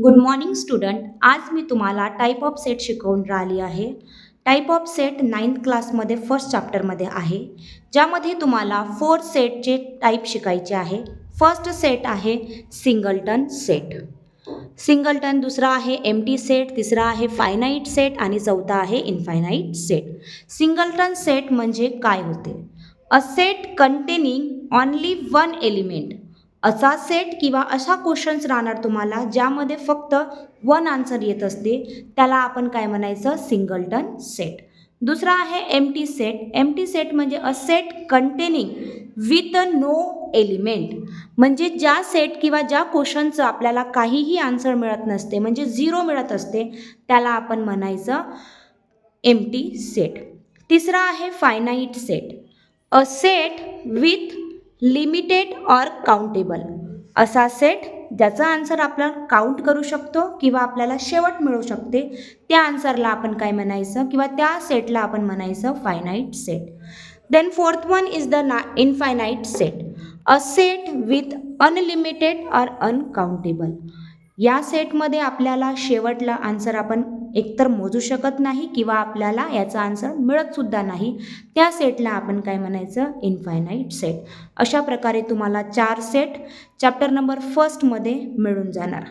Good morning student. आज मी तुम्हाला type of set शिकवून राहिली आहे. टाईप ऑफ सेट 9th क्लासमध्ये फर्स्ट चॅप्टरमध्ये आहे, ज्यामध्ये तुम्हाला 4 सेटचे टाईप शिकायचे आहे. फर्स्ट सेट आहे सिंगलटन सेट. सिंगलटन, दुसरा आहे एम्प्टी सेट, तिसरा आहे फायनाईट सेट आणि चौथा आहे इनफायनाईट सेट. सिंगलटन सेट म्हणजे काय होते? अ set containing only one element. असा सेट किंवा अशा क्वेश्चन्स राहणार तुम्हाला ज्यामध्ये फक्त वन आन्सर येत असते, त्याला आपण काय म्हणायचं? Singleton set. दुसरा आहे एम्प्टी सेट. एम्प्टी सेट म्हणजे a set containing with no element. म्हणजे ज्या सेट किंवा ज्या क्वेश्चनचं आपल्याला काहीही आन्सर मिळत नसते, म्हणजे झिरो मिळत असते, त्याला आपण म्हणायचं एम्प्टी सेट. तिसरा आहे finite set. A set with limited or countable. असा सेट ज्याचा आन्सर आपण काउंट करू शकतो किंवा आपल्याला शेवट मिळू शकते, त्या आन्सरला आपण काय म्हणायचं किंवा त्या सेटला आपण म्हणायचं finite set. Then fourth one is the infinite set. A set with unlimited or uncountable. या सेटमध्ये आपल्याला शेवटला आन्सर आपण एकतर मोजू शकत नाही किंवा आपल्याला याचा आन्सर मिळतसुद्धा नाही, त्या सेटला आपण काय म्हणायचं? Infinite set. अशा प्रकारे तुम्हाला 4 सेट चॅप्टर नंबर 1मध्ये मिळून जाणार.